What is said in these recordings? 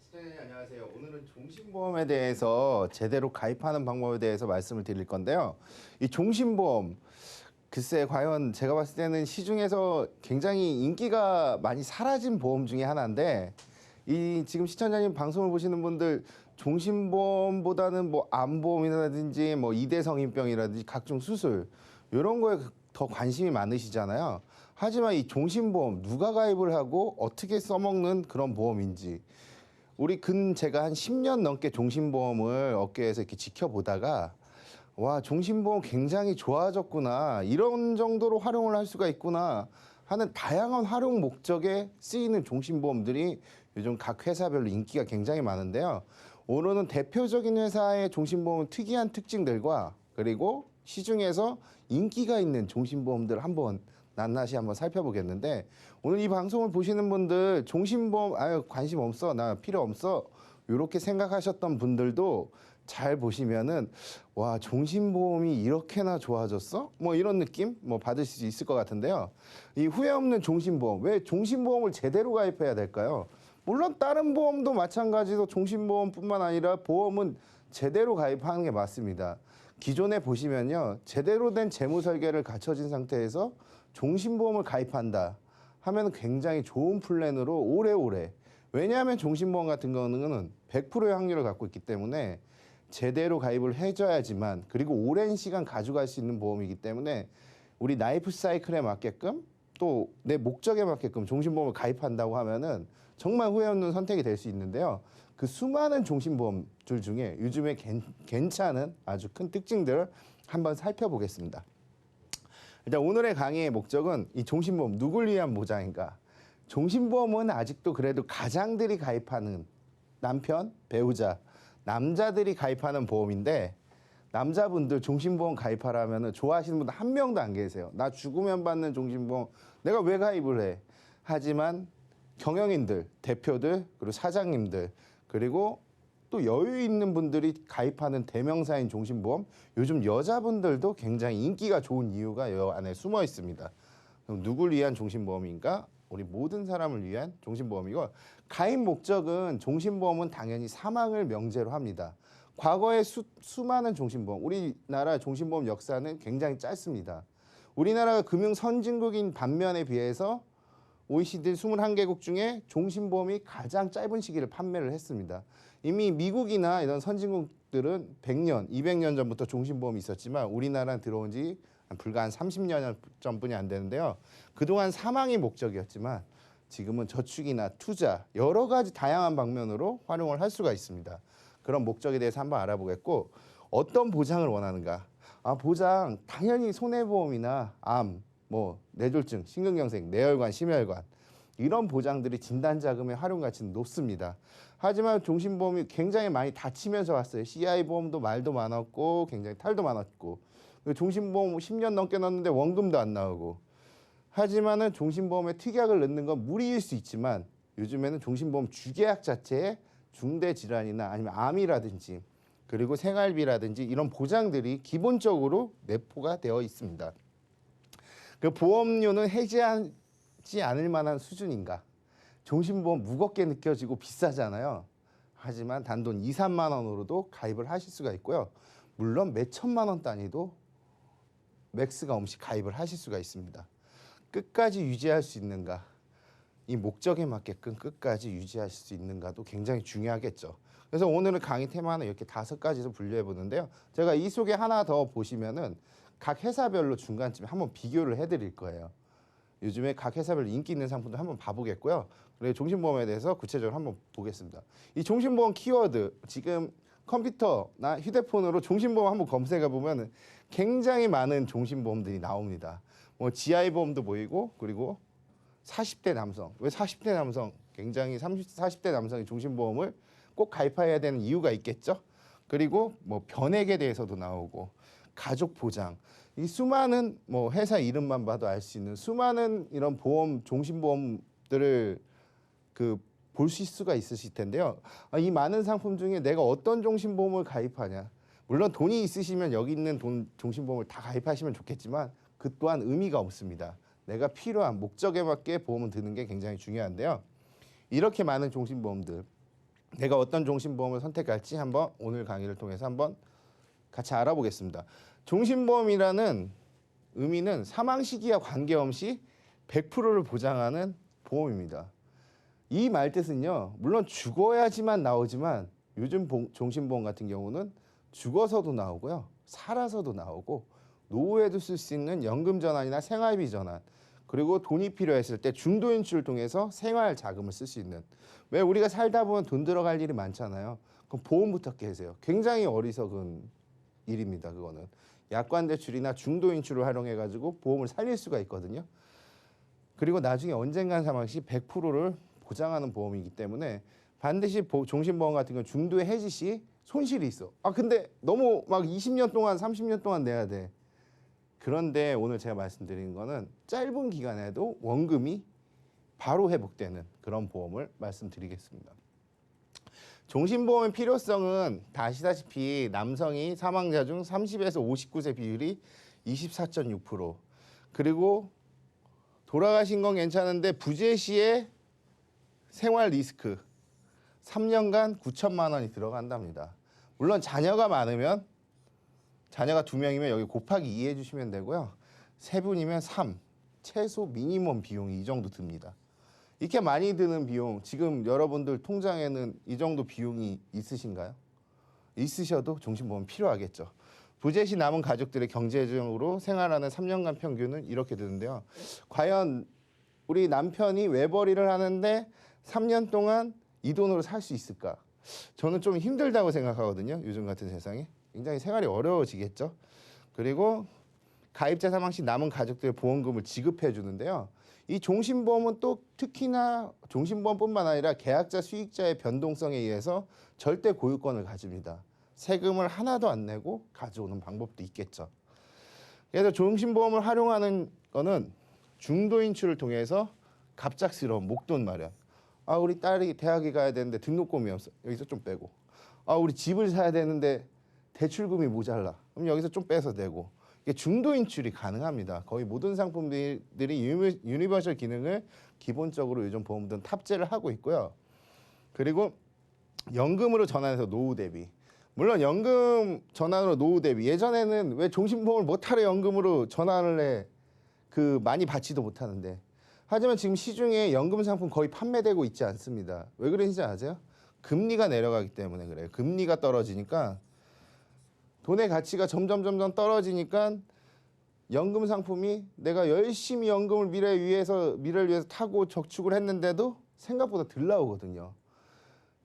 시청자님 안녕하세요. 오늘은 종신보험에 대해서 제대로 가입하는 방법에 대해서 말씀을 드릴 건데요. 이 종신보험 글쎄 과연 제가 봤을 때는 시중에서 굉장히 인기가 많이 사라진 보험 중에 하나인데 이 지금 시청자님 방송을 보시는 분들 종신보험보다는 뭐 암보험이라든지 뭐 이대성인병이라든지 각종 수술 이런 거에 더 관심이 많으시잖아요. 하지만 이 종신보험 누가 가입을 하고 어떻게 써먹는 그런 보험인지 제가 한 10년 넘게 종신보험을 업계에서 이렇게 지켜보다가 와, 종신보험 굉장히 좋아졌구나. 이런 정도로 활용을 할 수가 있구나 하는 다양한 활용 목적에 쓰이는 종신보험들이 요즘 각 회사별로 인기가 굉장히 많은데요. 오늘은 대표적인 회사의 종신보험 특이한 특징들과 그리고 시중에서 인기가 있는 종신보험들 한번 낱낱이 한번 살펴보겠는데 오늘 이 방송을 보시는 분들 종신보험 아유 관심 없어 나 필요 없어 이렇게 생각하셨던 분들도 잘 보시면은 와 종신보험이 이렇게나 좋아졌어? 뭐 이런 느낌 뭐 받으실 수 있을 것 같은데요. 이 후회 없는 종신보험 왜 종신보험을 제대로 가입해야 될까요? 물론 다른 보험도 마찬가지로 종신보험뿐만 아니라 보험은 제대로 가입하는 게 맞습니다. 기존에 보시면요. 제대로 된 재무 설계를 갖춰진 상태에서 종신보험을 가입한다 하면 굉장히 좋은 플랜으로 오래오래 왜냐하면 종신보험 같은 거는 100%의 확률을 갖고 있기 때문에 제대로 가입을 해줘야지만 그리고 오랜 시간 가져갈 수 있는 보험이기 때문에 우리 라이프 사이클에 맞게끔 또 내 목적에 맞게끔 종신보험을 가입한다고 하면은 정말 후회 없는 선택이 될 수 있는데요. 그 수많은 종신보험들 중에 요즘에 괜찮은 아주 큰 특징들을 한번 살펴보겠습니다. 일단 오늘의 강의의 목적은 이 종신보험 누굴 위한 보장인가? 종신보험은 아직도 그래도 가장들이 가입하는 남편, 배우자, 남자들이 가입하는 보험인데 남자분들 종신보험 가입하라면 좋아하시는 분들 한 명도 안 계세요. 나 죽으면 받는 종신보험 내가 왜 가입을 해? 하지만 경영인들, 대표들, 그리고 사장님들 그리고 또 여유 있는 분들이 가입하는 대명사인 종신보험 요즘 여자분들도 굉장히 인기가 좋은 이유가 이 안에 숨어 있습니다. 그럼 누굴 위한 종신보험인가? 우리 모든 사람을 위한 종신보험이고 가입 목적은 종신보험은 당연히 사망을 명제로 합니다. 과거에 수많은 종신보험, 우리나라 종신보험 역사는 굉장히 짧습니다. 우리나라가 금융 선진국인 반면에 비해서 OECD 21개국 중에 종신보험이 가장 짧은 시기를 판매를 했습니다. 이미 미국이나 이런 선진국들은 100년, 200년 전부터 종신보험이 있었지만 우리나라는 들어온 지 불과 한 30년 전뿐이 안 되는데요. 그동안 사망이 목적이었지만 지금은 저축이나 투자 여러 가지 다양한 방면으로 활용을 할 수가 있습니다. 그런 목적에 대해서 한번 알아보겠고 어떤 보장을 원하는가? 보장 당연히 손해보험이나 암, 뭐 뇌졸중, 심근경색, 뇌혈관, 심혈관 이런 보장들이 진단자금의 활용 가치는 높습니다. 하지만 종신보험이 굉장히 많이 다치면서 왔어요. CI 보험도 말도 많았고 굉장히 탈도 많았고 종신보험 10년 넘게 넣었는데 원금도 안 나오고 하지만은 종신보험에 특약을 넣는 건 무리일 수 있지만 요즘에는 종신보험 주계약 자체에 중대질환이나 아니면 암이라든지 그리고 생활비라든지 이런 보장들이 기본적으로 내포가 되어 있습니다. 그 보험료는 해지하지 않을 만한 수준인가? 종신보험 무겁게 느껴지고 비싸잖아요. 하지만 단돈 2, 3만 원으로도 가입을 하실 수가 있고요. 물론 몇 천만 원 단위도 맥스가 없이 가입을 하실 수가 있습니다. 끝까지 유지할 수 있는가? 이 목적에 맞게끔 끝까지 유지하실 수 있는가도 굉장히 중요하겠죠. 그래서 오늘은 강의 테마는 이렇게 5가지에서 분류해 보는데요. 제가 이 속에 하나 더 보시면은 각 회사별로 중간쯤에 한번 비교를 해드릴 거예요. 요즘에 각 회사별로 인기 있는 상품들 한번 봐보겠고요. 그리고 종신보험에 대해서 구체적으로 한번 보겠습니다. 이 종신보험 키워드 지금 컴퓨터나 휴대폰으로 종신보험 한번 검색해 보면 굉장히 많은 종신보험들이 나옵니다. 뭐 GI보험도 보이고 그리고 40대 남성 왜 40대 남성 굉장히 40대 남성이 종신보험을 꼭 가입해야 되는 이유가 있겠죠. 그리고 뭐 변액에 대해서도 나오고 가족 보장 이 수많은 뭐 회사 이름만 봐도 알 수 있는 수많은 이런 보험 종신보험들을 보실 수가 있으실 텐데요. 이 많은 상품 중에 내가 어떤 종신보험을 가입하냐 물론 돈이 있으시면 여기 있는 종신보험을 다 가입하시면 좋겠지만 그 또한 의미가 없습니다. 내가 필요한 목적에 맞게 보험을 드는 게 굉장히 중요한데요. 이렇게 많은 종신보험들 내가 어떤 종신보험을 선택할지 한번 오늘 강의를 통해서 한번 같이 알아보겠습니다. 종신보험이라는 의미는 사망 시기와 관계없이 100%를 보장하는 보험입니다. 이 말뜻은요, 물론 죽어야지만 나오지만 요즘 종신보험 같은 경우는 죽어서도 나오고요, 살아서도 나오고, 노후에도 쓸 수 있는 연금 전환이나 생활비 전환, 그리고 돈이 필요했을 때 중도 인출을 통해서 생활 자금을 쓸 수 있는. 왜 우리가 살다 보면 돈 들어갈 일이 많잖아요. 그럼 보험부터 깨세요. 굉장히 어리석은 일입니다. 그거는 약관 대출이나 중도 인출을 활용해 가지고 보험을 살릴 수가 있거든요. 그리고 나중에 언젠간 사망 시 100%를 보장하는 보험이기 때문에 반드시 종신보험 같은 경우 중도에 해지 시 손실이 있어. 아 근데 너무 막 20년 동안 30년 동안 내야 돼. 그런데 오늘 제가 말씀드리는 거는 짧은 기간에도 원금이 바로 회복되는 그런 보험을 말씀드리겠습니다. 종신보험의 필요성은 다 아시다시피 남성이 사망자 중 30에서 59세 비율이 24.6%, 그리고 돌아가신 건 괜찮은데 부재 시에 생활 리스크 3년간 9천만 원이 들어간답니다. 물론 자녀가 많으면, 자녀가 2명이면 여기 곱하기 2 해주시면 되고요. 3분이면 3, 최소 미니멈 비용이 이 정도 듭니다. 이렇게 많이 드는 비용, 지금 여러분들 통장에는 이 정도 비용이 있으신가요? 있으셔도 종신보험 필요하겠죠. 부재 시 남은 가족들의 경제적으로 생활하는 3년간 평균은 이렇게 드는데요. 과연 우리 남편이 외벌이를 하는데 3년 동안 이 돈으로 살 수 있을까? 저는 좀 힘들다고 생각하거든요. 요즘 같은 세상에. 굉장히 생활이 어려워지겠죠. 그리고 가입자 사망 시 남은 가족들의 보험금을 지급해 주는데요. 이 종신보험은 또 특히나 종신보험뿐만 아니라 계약자 수익자의 변동성에 의해서 절대 고유권을 가집니다. 세금을 하나도 안 내고 가져오는 방법도 있겠죠. 그래서 종신보험을 활용하는 거는 중도 인출을 통해서 갑작스러운 목돈 마련. 아 우리 딸이 대학에 가야 되는데 등록금이 없어. 여기서 좀 빼고. 아 우리 집을 사야 되는데 대출금이 모자라. 그럼 여기서 좀 빼서 내고. 이게 중도 인출이 가능합니다. 거의 모든 상품들이 유니버설 기능을 기본적으로 요즘 보험들은 탑재를 하고 있고요. 그리고 연금으로 전환해서 노후 대비. 물론 연금 전환으로 노후 대비. 예전에는 왜 종신보험을 못하러 연금으로 전환을 해? 많이 받지도 못하는데. 하지만 지금 시중에 연금 상품 거의 판매되고 있지 않습니다. 왜 그런지 아세요? 금리가 내려가기 때문에 그래요. 금리가 떨어지니까 돈의 가치가 점점 떨어지니까 연금 상품이 내가 열심히 연금을 미래를 위해서 타고 저축을 했는데도 생각보다 덜 나오거든요.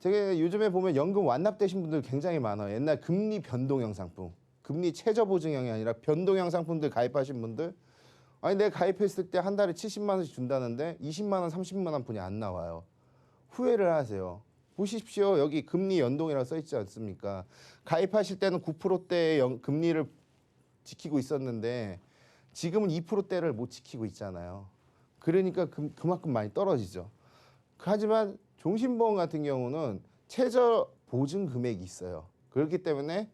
제가 요즘에 보면 연금 완납되신 분들 굉장히 많아요. 옛날 금리 변동형 상품, 금리 최저 보증형이 아니라 변동형 상품들 가입하신 분들, 아니 내가 가입했을 때 한 달에 70만 원씩 준다는데 20만 원, 30만 원 분이 안 나와요. 후회를 하세요. 보십시오. 여기 금리 연동이라고 써 있지 않습니까? 가입하실 때는 9%대의 금리를 지키고 있었는데 지금은 2%대를 못 지키고 있잖아요. 그러니까 그만큼 많이 떨어지죠. 하지만 종신보험 같은 경우는 최저 보증 금액이 있어요. 그렇기 때문에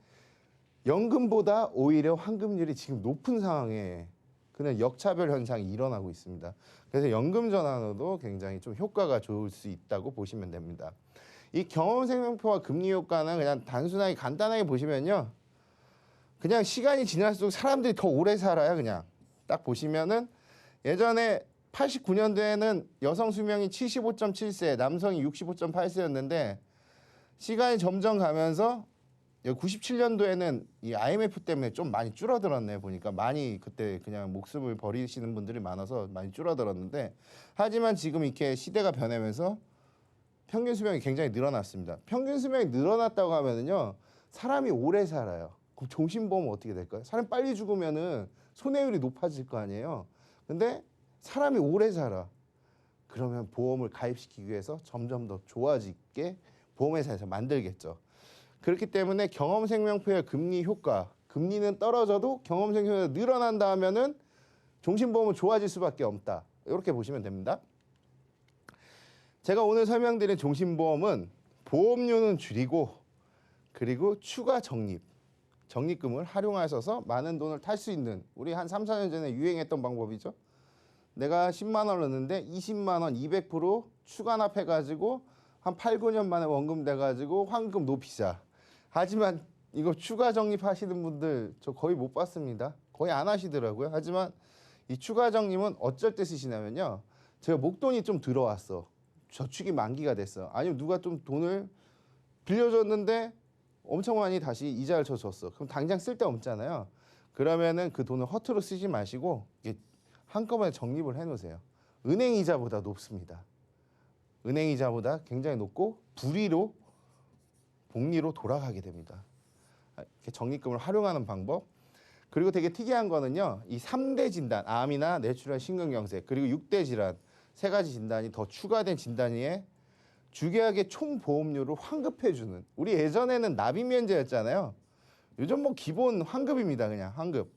연금보다 오히려 환급률이 지금 높은 상황에 그냥 역차별 현상이 일어나고 있습니다. 그래서 연금 전환으로도 굉장히 좀 효과가 좋을 수 있다고 보시면 됩니다. 이 경험생명표와 금리 효과는 그냥 단순하게 간단하게 보시면요. 그냥 시간이 지날수록 사람들이 더 오래 살아요. 그냥 딱 보시면은 예전에 89년도에는 여성 수명이 75.7세, 남성이 65.8세였는데 시간이 점점 가면서 97년도에는 이 IMF 때문에 좀 많이 줄어들었네 보니까 많이 그때 그냥 목숨을 버리시는 분들이 많아서 많이 줄어들었는데 하지만 지금 이렇게 시대가 변하면서 평균 수명이 굉장히 늘어났습니다. 평균 수명이 늘어났다고 하면은요 사람이 오래 살아요. 그럼 종신보험은 어떻게 될까요? 사람 빨리 죽으면은 손해율이 높아질 거 아니에요. 근데 사람이 오래 살아. 그러면 보험을 가입시키기 위해서 점점 더 좋아지게 보험회사에서 만들겠죠. 그렇기 때문에 경험생명표의 금리 효과, 금리는 떨어져도 경험생명표가 늘어난다 하면은 종신보험은 좋아질 수밖에 없다. 이렇게 보시면 됩니다. 제가 오늘 설명드린 종신보험은 보험료는 줄이고 그리고 추가 적립금을 활용하셔서 많은 돈을 탈 수 있는 우리 한 3, 4년 전에 유행했던 방법이죠. 내가 10만 원 넣었는데 20만 원 200% 추가 납해가지고 한 8, 9년 만에 원금 돼가지고 환급 높이자. 하지만 이거 추가 적립하시는 분들 저 거의 못 봤습니다. 거의 안 하시더라고요. 하지만 이 추가 적립은 어쩔 때 쓰시냐면요. 제가 목돈이 좀 들어왔어. 저축이 만기가 됐어. 아니면 누가 좀 돈을 빌려줬는데 엄청 많이 다시 이자를 줬어. 그럼 당장 쓸 데 없잖아요. 그러면은 그 돈을 허투루 쓰지 마시고 이게 한꺼번에 적립을 해놓으세요. 은행 이자보다 높습니다. 은행 이자보다 굉장히 높고 불이로 복리로 돌아가게 됩니다. 이렇게 적립금을 활용하는 방법. 그리고 되게 특이한 거는요. 이 3대 진단, 암이나 뇌출혈, 심근경색, 그리고 6대 질환 세 가지 진단이 더 추가된 진단위에 주계약의 총 보험료를 환급해주는. 우리 예전에는 납입 면제였잖아요. 요즘 뭐 기본 환급입니다. 그냥 환급.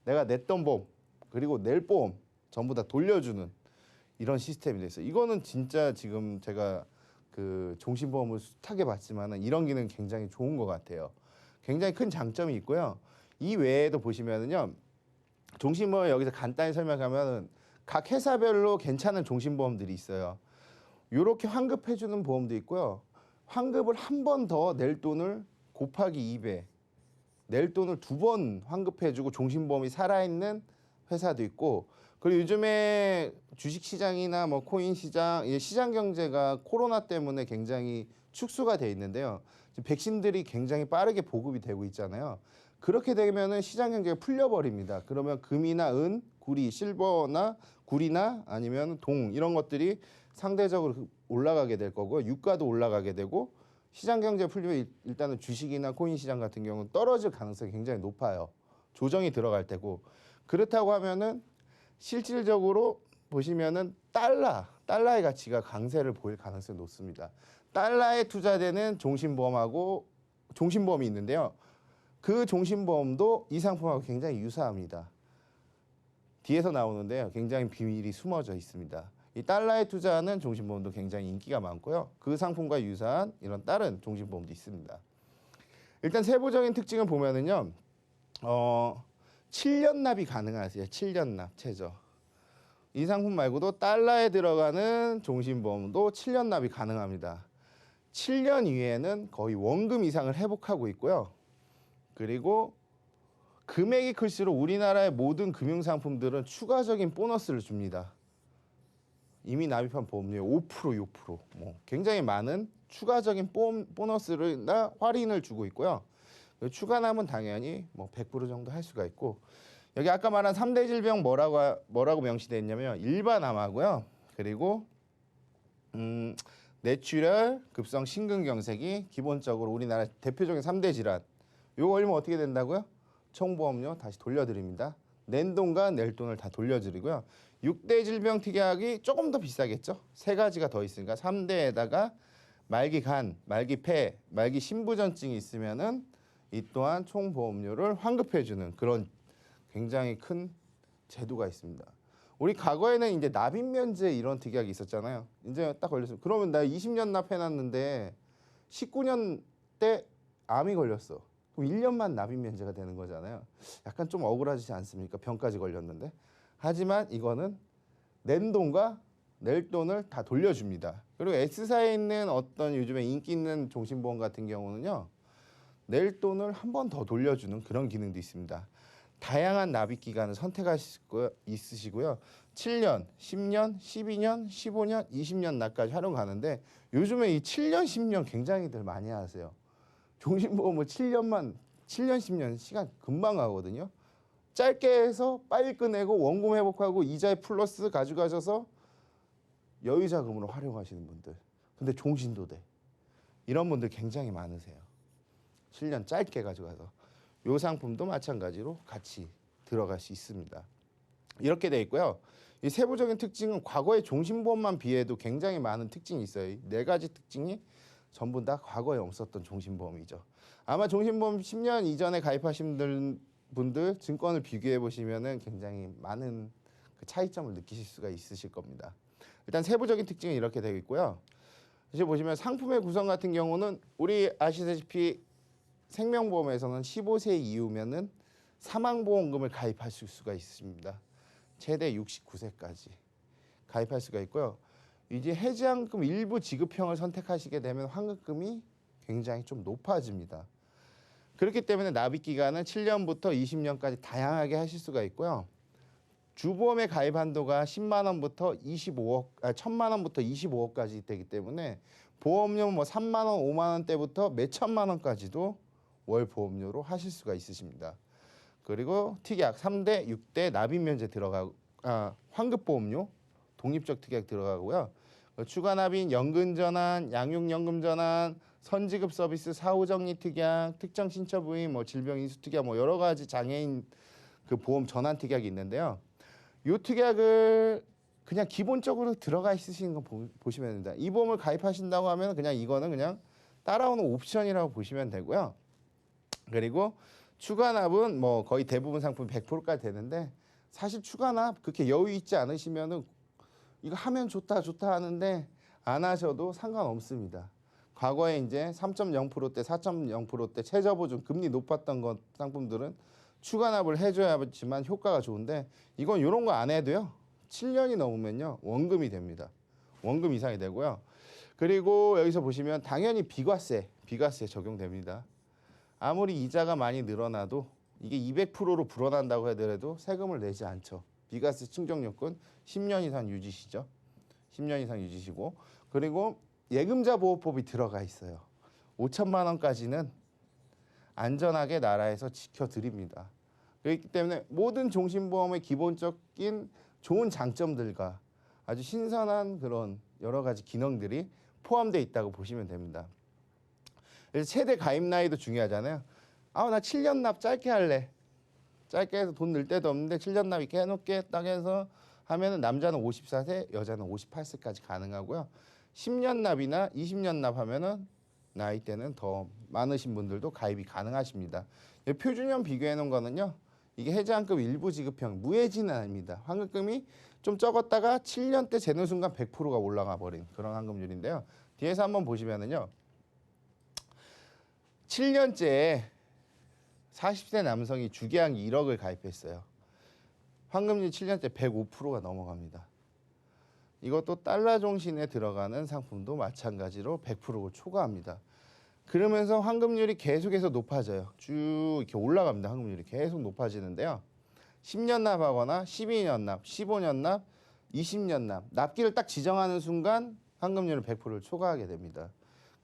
내가 냈던 보험 그리고 낼 보험 전부 다 돌려주는 이런 시스템이 됐어요. 이거는 진짜 지금 제가 그 종신보험을 숱하게 봤지만은 이런 기능 굉장히 좋은 것 같아요. 굉장히 큰 장점이 있고요. 이 외에도 보시면은요, 종신보험 여기서 간단히 설명하면은 각 회사별로 괜찮은 종신보험들이 있어요. 이렇게 환급해주는 보험도 있고요. 환급을 한 번 더 낼 돈을 곱하기 2배, 낼 돈을 2번 환급해주고 종신보험이 살아있는 회사도 있고, 그리고 요즘에 주식시장이나 뭐 코인 시장, 시장 경제가 코로나 때문에 굉장히 축소가 돼 있는데요. 지금 백신들이 굉장히 빠르게 보급이 되고 있잖아요. 그렇게 되면은 시장 경제가 풀려버립니다. 그러면 금이나 은, 구리, 실버나 구리나 아니면 동 이런 것들이 상대적으로 올라가게 될 거고요. 유가도 올라가게 되고 시장 경제 풀리면 일단은 주식이나 코인 시장 같은 경우는 떨어질 가능성이 굉장히 높아요. 조정이 들어갈 테고. 그렇다고 하면은 실질적으로 보시면은 달러의 가치가 강세를 보일 가능성이 높습니다. 달러에 투자되는 종신보험하고 종신보험이 있는데요. 그 종신보험도 이 상품하고 굉장히 유사합니다. 뒤에서 나오는데요. 굉장히 비밀이 숨어져 있습니다. 이 달러에 투자하는 종신보험도 굉장히 인기가 많고요. 그 상품과 유사한 이런 다른 종신보험도 있습니다. 일단 세부적인 특징을 보면은요. 7년 납이 가능하세요. 7년 납 최저. 이 상품 말고도 달러에 들어가는 종신보험도 7년 납이 가능합니다. 7년 이후에는 거의 원금 이상을 회복하고 있고요. 그리고 금액이 클수록 우리나라의 모든 금융상품들은 추가적인 보너스를 줍니다. 이미 납입한 보험료의 5%, 6%, 뭐 굉장히 많은 추가적인 보너스나 할인을 주고 있고요. 추가남은 당연히 뭐 100% 정도 할 수가 있고, 여기 아까 말한 3대 질병 뭐라고 명시되어 있냐면 일반암하고요. 그리고 뇌출혈, 급성 심근경색이 기본적으로 우리나라 대표적인 3대 질환. 요거 걸리면 어떻게 된다고요? 총보험료 다시 돌려드립니다. 낸 돈과 낼 돈을 다 돌려드리고요. 6대 질병 특약이 조금 더 비싸겠죠. 세 가지가 더 있으니까 3대에다가 말기 간, 말기 폐, 말기 심부전증이 있으면은 이 또한 총보험료를 환급해주는 그런 굉장히 큰 제도가 있습니다. 우리 과거에는 이제 납입 면제 이런 특약이 있었잖아요. 이제 딱 걸렸어요. 그러면 나 20년 납해놨는데 19년 때 암이 걸렸어. 그럼 1년만 납입 면제가 되는 거잖아요. 약간 좀 억울하지 않습니까? 병까지 걸렸는데. 하지만 이거는 낸 돈과 낼 돈을 다 돌려줍니다. 그리고 S사에 있는 어떤 요즘에 인기 있는 종신보험 같은 경우는요. 낼 돈을 한 번 더 돌려주는 그런 기능도 있습니다. 다양한 납입 기간을 선택하실 거 있으시고요. 7년, 10년, 12년, 15년, 20년 납까지 활용 가는데 요즘에 이 7년, 10년 굉장히들 많이 하세요. 종신보험을 7년, 10년 시간 금방 가거든요. 짧게 해서 빨리 끝내고 원금 회복하고 이자에 플러스 가져가셔서 여유자금으로 활용하시는 분들. 근데 종신도 돼. 이런 분들 굉장히 많으세요. 7년 짧게 가져가서. 이 상품도 마찬가지로 같이 들어갈 수 있습니다. 이렇게 돼 있고요. 이 세부적인 특징은 과거의 종신보험만 비해도 굉장히 많은 특징이 있어요. 네 가지 특징이 전부 다 과거에 없었던 종신보험이죠. 아마 종신보험 10년 이전에 가입하신 분들 증권을 비교해 보시면은 굉장히 많은 그 차이점을 느끼실 수가 있으실 겁니다. 일단 세부적인 특징은 이렇게 되어 있고요. 이제 보시면 상품의 구성 같은 경우는 우리 아시다시피 생명보험에서는 15세 이후면은 사망보험금을 가입하실 수가 있습니다. 최대 69세까지 가입할 수가 있고요. 이제 해지환급 일부 지급형을 선택하시게 되면 환급금이 굉장히 좀 높아집니다. 그렇기 때문에 납입 기간은 7년부터 20년까지 다양하게 하실 수가 있고요. 주보험의 가입 한도가 10만 원부터 1,000만 원부터 25억까지 되기 때문에 보험료 뭐 3만 원, 5만 원대부터 몇 천만 원까지도 월 보험료로 하실 수가 있으십니다. 그리고 특약 3대, 6대 납입 면제 들어가고 환급 보험료 독립적 특약 들어가고요. 추가 납입, 연금 전환, 양육연금 전환, 선지급 서비스, 사후정리 특약, 특정 신체 부위, 뭐 질병 인수 특약, 뭐 여러 가지 장애인 그 보험 전환 특약이 있는데요. 이 특약을 그냥 기본적으로 들어가 있으시는 거 보시면 됩니다. 이 보험을 가입하신다고 하면 그냥 이거는 그냥 따라오는 옵션이라고 보시면 되고요. 그리고 추가 납은 뭐 거의 대부분 상품 100%까지 되는데 사실 추가 납 그렇게 여유 있지 않으시면은 이거 하면 좋다 하는데 안 하셔도 상관없습니다. 과거에 이제 3.0%대, 4.0%대 최저 보증 금리 높았던 것 상품들은 추가 납을 해줘야지만 효과가 좋은데 이건 이런 거 안 해도요. 7년이 넘으면요 원금이 됩니다. 원금 이상이 되고요. 그리고 여기서 보시면 당연히 비과세 적용됩니다. 아무리 이자가 많이 늘어나도 이게 200%로 불어난다고 하더라도 세금을 내지 않죠. 비과세 충족 요건 10년 이상 유지시죠. 10년 이상 유지시고 그리고 예금자 보호법이 들어가 있어요. 5천만 원까지는 안전하게 나라에서 지켜드립니다. 그렇기 때문에 모든 종신보험의 기본적인 좋은 장점들과 아주 신선한 그런 여러 가지 기능들이 포함되어 있다고 보시면 됩니다. 그래서 최대 가입 나이도 중요하잖아요. 나 7년 납 짧게 할래. 짧게 해서 돈 늘 데도 없는데 7년 납 이렇게 해놓게 딱 해서 하면은 남자는 54세, 여자는 58세까지 가능하고요. 10년 납이나 20년 납 하면은 나이대는 더 많으신 분들도 가입이 가능하십니다. 표준형 비교해 놓은 거는요. 이게 해지환급 일부 지급형 무해지는 아닙니다. 환급금이 좀 적었다가 7년 때 재는 순간 100%가 올라가 버린 그런 환급률인데요. 뒤에서 한번 보시면은요. 7년째 40세 남성이 주계약이 1억을 가입했어요. 환급률 7년째 105%가 넘어갑니다. 이것도 달러 종신에 들어가는 상품도 마찬가지로 100%를 초과합니다. 그러면서 환급률이 계속해서 높아져요. 쭉 이렇게 올라갑니다. 환급률이 계속 높아지는데요. 10년 납하거나 12년 납, 15년 납, 20년 납, 납기를 딱 지정하는 순간 환급률은 100%를 초과하게 됩니다.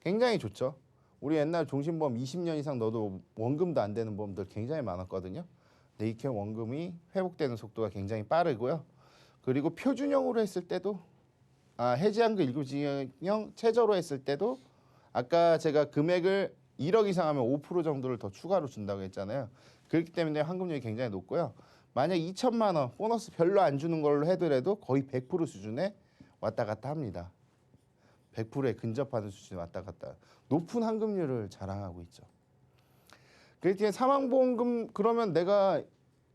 굉장히 좋죠. 우리 옛날 종신보험 20년 이상 넣어도 원금도 안 되는 보험들 굉장히 많았거든요. 근데 이렇게 원금이 회복되는 속도가 굉장히 빠르고요. 그리고 표준형으로 했을 때도 해지환급 일부지급형 최저로 했을 때도 아까 제가 금액을 1억 이상 하면 5% 정도를 더 추가로 준다고 했잖아요. 그렇기 때문에 환급률이 굉장히 높고요. 만약 2천만 원 보너스 별로 안 주는 걸로 해더라도 거의 100% 수준에 왔다 갔다 합니다. 100%에 근접하는 수준에 왔다 갔다. 높은 환급률을 자랑하고 있죠. 그렇기 때문에 사망보험금 그러면 내가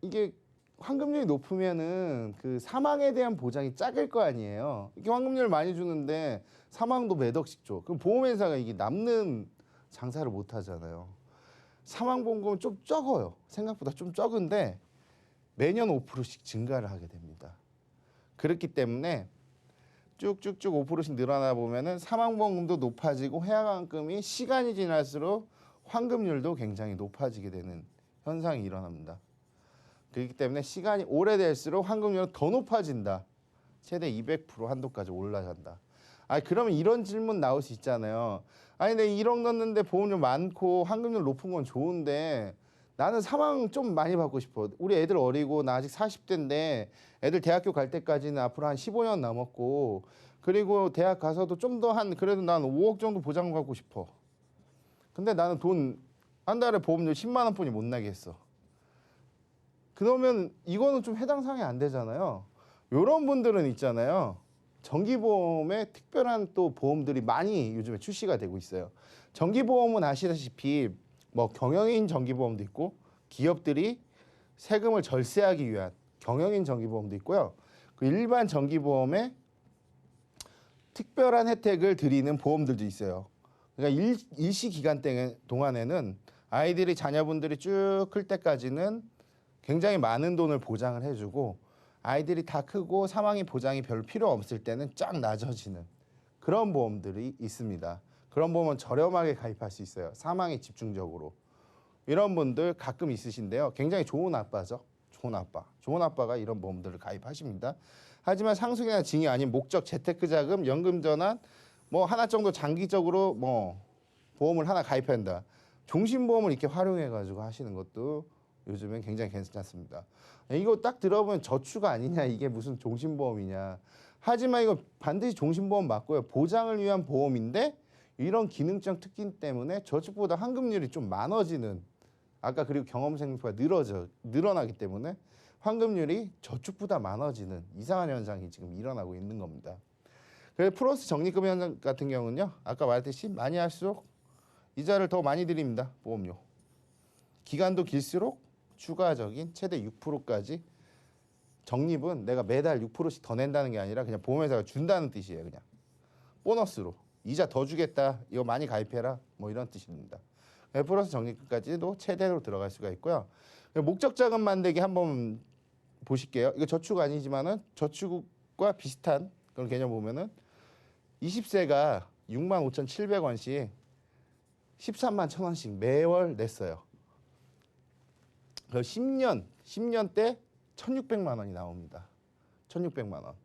이게 환급률이 높으면은 그 사망에 대한 보장이 작을 거 아니에요. 이렇게 환급률을 많이 주는데 사망도 몇 억씩 줘. 그럼 보험회사가 이게 남는 장사를 못 하잖아요. 사망보험금은 좀 적어요. 생각보다 좀 적은데 매년 5%씩 증가를 하게 됩니다. 그렇기 때문에 쭉쭉쭉 5%씩 늘어나 보면은 사망보험금도 높아지고 해약환급금이 시간이 지날수록 환급률도 굉장히 높아지게 되는 현상이 일어납니다. 그렇기 때문에 시간이 오래될수록 환급률은 더 높아진다. 최대 200% 한도까지 올라간다. 그러면 이런 질문 나올 수 있잖아요. 내 1억 넣었는데 보험료 많고 환급률 높은 건 좋은데 나는 사망 좀 많이 받고 싶어. 우리 애들 어리고 나 아직 40대인데 애들 대학교 갈 때까지는 앞으로 한 15년 남았고 그리고 대학 가서도 좀 더 그래도 난 5억 정도 보장받고 싶어. 근데 나는 돈 한 달에 보험료 10만 원뿐이 못 나겠어. 그러면 이거는 좀 해당 사항이 안 되잖아요. 이런 분들은 있잖아요. 정기보험에 특별한 또 보험들이 많이 요즘에 출시가 되고 있어요. 정기보험은 아시다시피 뭐 경영인 정기보험도 있고 기업들이 세금을 절세하기 위한 경영인 정기보험도 있고요. 그 일반 정기보험에 특별한 혜택을 드리는 보험들도 있어요. 그러니까 일시 기간 동안에는 아이들이 자녀분들이 쭉 클 때까지는 굉장히 많은 돈을 보장을 해주고 아이들이 다 크고 사망의 보장이 별로 필요 없을 때는 쫙 낮아지는 그런 보험들이 있습니다. 그런 보험은 저렴하게 가입할 수 있어요. 사망에 집중적으로. 이런 분들 가끔 있으신데요. 굉장히 좋은 아빠죠. 좋은 아빠. 좋은 아빠가 이런 보험들을 가입하십니다. 하지만 상속이나 징이 아닌 목적 재테크 자금, 연금 전환 뭐 하나 정도 장기적으로 뭐 보험을 하나 가입한다. 종신보험을 이렇게 활용해 가지고 하시는 것도 요즘엔 굉장히 괜찮습니다. 이거 딱 들어보면 저축 아니냐, 이게 무슨 종신보험이냐. 하지만 이거 반드시 종신보험 맞고요. 보장을 위한 보험인데 이런 기능적 특징 때문에 저축보다 환급률이 좀 많아지는, 아까 그리고 경험생수가 늘어나기 때문에 환급률이 저축보다 많아지는 이상한 현상이 지금 일어나고 있는 겁니다. 그래서 플러스 적립금 현상 같은 경우는요, 아까 말했듯이 많이 할수록 이자를 더 많이 드립니다. 보험료. 기간도 길수록 추가적인 최대 6%까지. 적립은 내가 매달 6%씩 더 낸다는 게 아니라 그냥 보험회사가 준다는 뜻이에요. 그냥 보너스로 이자 더 주겠다, 이거 많이 가입해라, 뭐 이런 뜻입니다. 플러스 적립금까지도 최대로 들어갈 수가 있고요. 목적 자금 만들기 한번 보실게요. 이거 저축 아니지만은 저축과 비슷한 그런 개념 보면은 20세가 65,700원씩 13만 1,000원씩 매월 냈어요. 그럼 10년 때 1,600만 원이 나옵니다. 1,600만 원.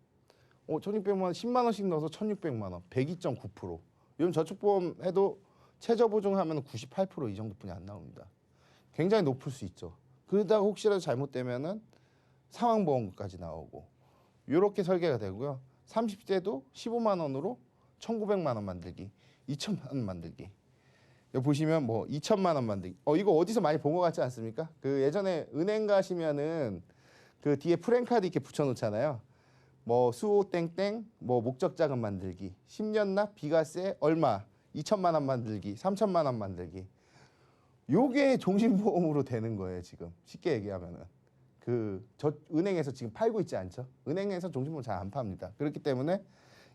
1,600만 원 10만 원씩 넣어서 1,600만 원. 102.9%. 요즘 저축보험 해도 최저 보증하면 98% 이 정도뿐이 안 나옵니다. 굉장히 높을 수 있죠. 그러다가 혹시라도 잘못되면은 사망보험까지 나오고 이렇게 설계가 되고요. 30세도 15만 원으로 1,900만 원 만들기, 2천만 원 만들기. 여기 보시면 뭐 2천만 원 만들기. 이거 어디서 많이 본 것 같지 않습니까? 그 예전에 은행 가시면은 그 뒤에 프랜카드 이렇게 붙여놓잖아요. 뭐 수호 땡땡, 뭐 목적 자금 만들기, 10년 납 비과세 얼마, 2천만 원 만들기, 3천만 원 만들기. 요게 종신보험으로 되는 거예요 지금. 쉽게 얘기하면은 은행에서 지금 팔고 있지 않죠? 은행에서 종신보험 잘 안 팝니다. 그렇기 때문에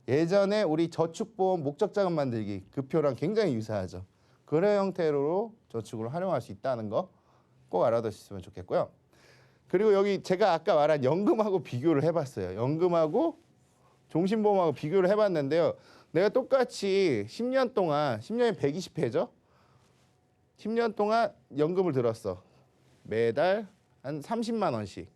예전에 우리 저축보험 목적 자금 만들기 그 표랑 굉장히 유사하죠. 그런 형태로 저축을 활용할 수 있다는 거 꼭 알아두셨으면 좋겠고요. 그리고 여기 제가 아까 말한 연금하고 비교를 해봤어요. 연금하고 종신보험하고 비교를 해봤는데요. 내가 똑같이 10년 동안, 10년에 120회죠? 10년 동안 연금을 들었어. 매달 한 30만 원씩.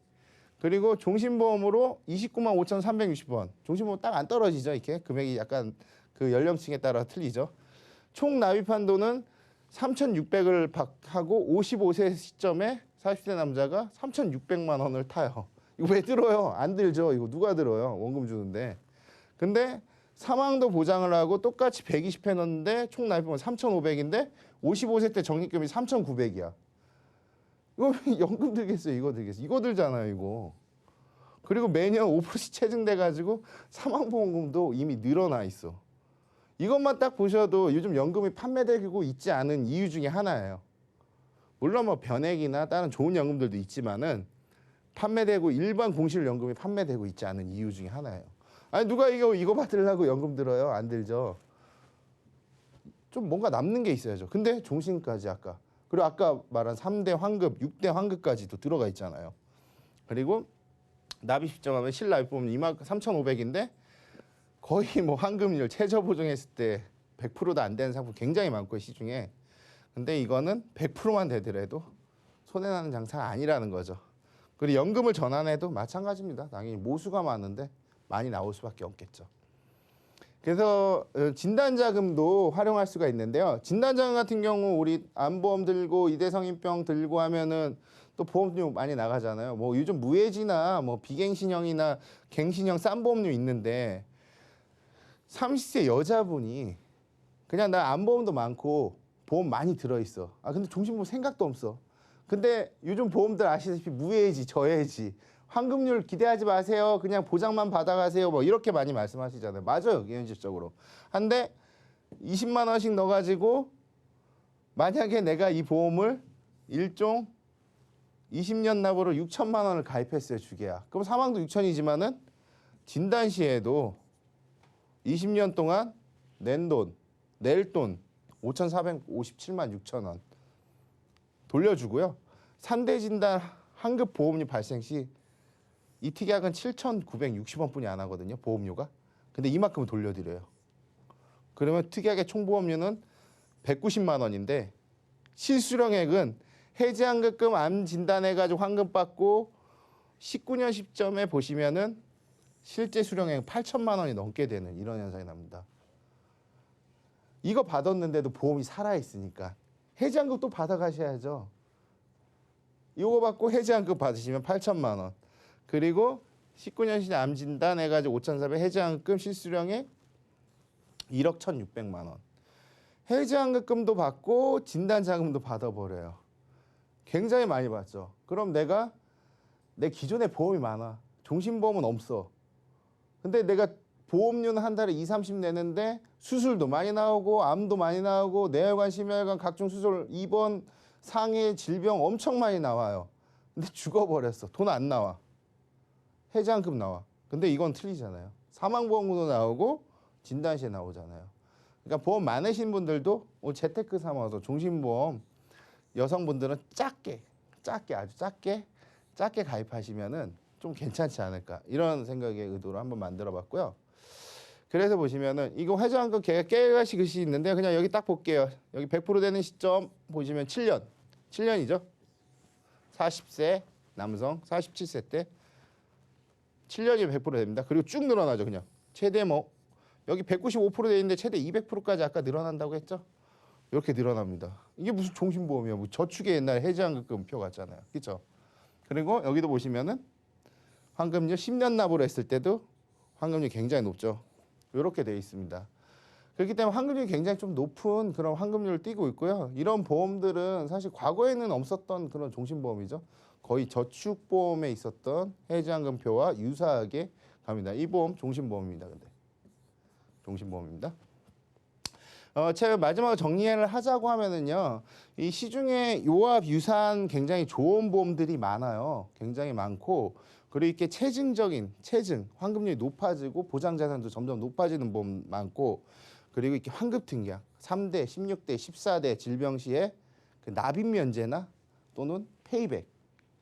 그리고 종신보험으로 29만 5,360원. 종신보험 딱 안 떨어지죠. 이렇게 금액이 약간 그 연령층에 따라 틀리죠. 총 납입한 돈은 3,600을 하고 55세 시점에 40대 남자가 3,600만 원을 타요. 이거 왜 들어요? 안 들죠. 이거 누가 들어요? 원금 주는데. 근데 사망도 보장을 하고 똑같이 120회 넣는데 총 납입은 3,500인데 55세 때 적립금이 3,900이야. 이거 연금 들겠어요? 이거 들겠어요? 이거 들잖아요, 이거. 그리고 매년 5%씩 체증돼가지고 사망보험금도 이미 늘어나 있어. 이것만 딱 보셔도 요즘 연금이 판매되고 있지 않은 이유 중에 하나예요. 물론 뭐 변액이나 다른 좋은 연금들도 있지만은 판매되고 일반 공실 연금이 판매되고 있지 않은 이유 중에 하나예요. 아니 누가 이거 받으려고 연금 들어요? 안 들죠. 좀 뭔가 남는 게 있어야죠. 근데 종신까지 아까 그리고 아까 말한 3대 환급, 6대 환급까지도 들어가 있잖아요. 그리고 납입 시점하면 실납입보험 23,500인데 거의 뭐 환급률 최저 보증했을 때 100%도 안 되는 상품 굉장히 많고 시중에. 근데 이거는 100%만 되더라도 손해나는 장사가 아니라는 거죠. 그리고 연금을 전환해도 마찬가지입니다. 당연히 모수가 많은데 많이 나올 수밖에 없겠죠. 그래서 진단자금도 활용할 수가 있는데요. 진단자금 같은 경우 우리 암보험 들고 이대성인병 들고 하면은 또 보험료 많이 나가잖아요. 뭐 요즘 무해지나 뭐 비갱신형이나 갱신형 싼 보험료 있는데 30세 여자분이 그냥 나 암보험도 많고 보험 많이 들어있어. 근데 종신보험 생각도 없어. 근데 요즘 보험들 아시다시피 무해지, 저해지, 환급률 기대하지 마세요. 그냥 보장만 받아가세요. 뭐 이렇게 많이 말씀하시잖아요. 맞아요, 현실적으로. 한데 20만 원씩 넣어가지고 만약에 내가 이 보험을 일종 20년 납으로 6천만 원을 가입했어요, 주계약. 그럼 사망도 6천이지만은 진단 시에도 20년 동안 낼 돈 5,457만 6천 원 돌려주고요. 산대 진단 환급 보험료 발생 시 이 특약은 7,960원뿐이 안 하거든요. 보험료가. 근데 이만큼을 돌려드려요. 그러면 특약의 총보험료는 190만 원인데 실수령액은 해지환급금 암 진단해가지고 환급 받고 19년 시점에 보시면은 실제 수령액 8천만 원이 넘게 되는 이런 현상이 납니다. 이거 받았는데도 보험이 살아있으니까 해지환급 또 받아가셔야죠. 이거 받고 해지환급 받으시면 8천만 원. 그리고 19년 시 암 진단해가지고 5,400 해지환급금 실수령액 1억 1,600만 원. 해지환급금도 받고 진단자금도 받아버려요. 굉장히 많이 받죠. 그럼 내 기존에 보험이 많아. 종신보험은 없어. 근데 내가 보험료는 한 달에 2, 30 내는데 수술도 많이 나오고 암도 많이 나오고 뇌혈관, 심혈관 각종 수술 입원, 상해, 질병 엄청 많이 나와요. 근데 죽어버렸어. 돈 안 나와. 해지환급 나와. 근데 이건 틀리잖아요. 사망보험도 나오고 진단시에 나오잖아요. 그러니까 보험 많으신 분들도 재테크 삼아서 종신보험 여성분들은 작게 아주 작게 가입하시면은 좀 괜찮지 않을까 이런 생각의 의도로 한번 만들어봤고요. 그래서 보시면은 이거 해지환급 깨가시 글씨 있는데 그냥 여기 딱 볼게요. 여기 100% 되는 시점 보시면 7년이죠. 40세 남성 47세 때 7년이면 100% 됩니다. 그리고 쭉 늘어나죠. 그냥 최대 뭐 여기 195% 돼 있는데 최대 200%까지 아까 늘어난다고 했죠. 이렇게 늘어납니다. 이게 무슨 종신보험이야. 뭐 저축의 옛날 해지환급금 같잖아요. 그렇죠? 그리고 여기도 보시면은 환급료 10년 납으로 했을 때도 환급률이 굉장히 높죠. 이렇게 돼 있습니다. 그렇기 때문에 환급률이 굉장히 좀 높은 그런 환급률을 띠고 있고요. 이런 보험들은 사실 과거에는 없었던 그런 종신보험이죠. 거의 저축보험에 있었던 해지환급표와 유사하게 갑니다. 이 보험 종신보험입니다. 근데 종신보험입니다. 제가 마지막으로 정리를 하자고 하면은요, 이 시중에 요와 유사한 굉장히 좋은 보험들이 많아요. 굉장히 많고, 그리고 이렇게 체증, 환급률이 높아지고 보장 자산도 점점 높아지는 보험 많고, 그리고 이렇게 환급 특약, 3대, 16대, 14대 질병 시에 그 납입 면제나 또는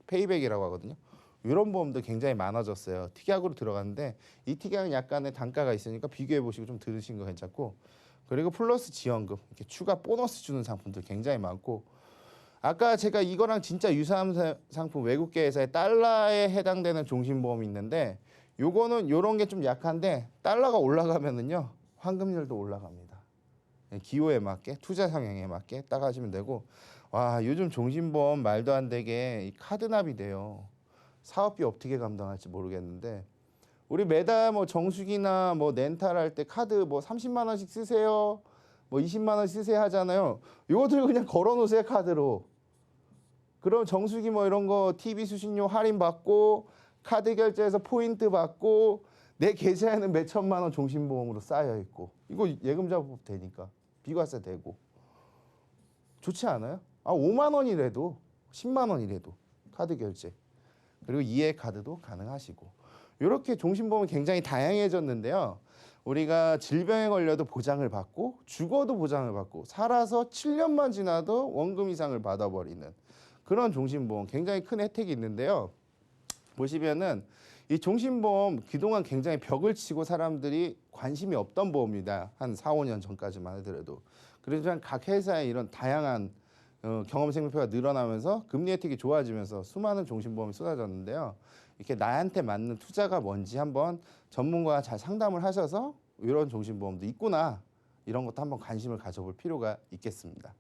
페이백이라고 하거든요. 이런 보험도 굉장히 많아졌어요. 특약으로 들어갔는데 이 특약은 약간의 단가가 있으니까 비교해 보시고 좀 들으신 거 괜찮고, 그리고 플러스 지원금, 이렇게 추가 보너스 주는 상품들 굉장히 많고, 아까 제가 이거랑 진짜 유사한 상품 외국계 회사의 달러에 해당되는 종신보험이 있는데 요거는 요런 게 좀 약한데 달러가 올라가면은요 환급률도 올라갑니다. 기호에 맞게 투자 성향에 맞게 딱 하시면 되고, 와 요즘 종신보험 말도 안 되게 이 카드 납이 돼요. 사업비 어떻게 감당할지 모르겠는데 우리 매달 뭐 정수기나 뭐 렌탈 할 때 카드 뭐 30만 원씩 쓰세요, 뭐 20만 원 쓰세요 하잖아요. 요거들 그냥 걸어 놓으세요 카드로. 그럼 정수기 뭐 이런 거 TV 수신료 할인 받고 카드 결제해서 포인트 받고 내 계좌에는 몇 천만 원 종신보험으로 쌓여 있고, 이거 예금자법 되니까 비과세 되고 좋지 않아요? 5만 원이라도 10만 원이라도 카드 결제, 그리고 이해 카드도 가능하시고, 이렇게 종신보험이 굉장히 다양해졌는데요. 우리가 질병에 걸려도 보장을 받고 죽어도 보장을 받고 살아서 7년만 지나도 원금 이상을 받아버리는 그런 종신보험 굉장히 큰 혜택이 있는데요. 보시면은 이 종신보험 그동안 굉장히 벽을 치고 사람들이 관심이 없던 보험입니다. 한 4, 5년 전까지만 하더라도. 그래서 각 회사의 이런 다양한 경험 생명표가 늘어나면서 금리 혜택이 좋아지면서 수많은 종신보험이 쏟아졌는데요. 이렇게 나한테 맞는 투자가 뭔지 한번 전문가와 잘 상담을 하셔서 이런 종신보험도 있구나, 이런 것도 한번 관심을 가져볼 필요가 있겠습니다.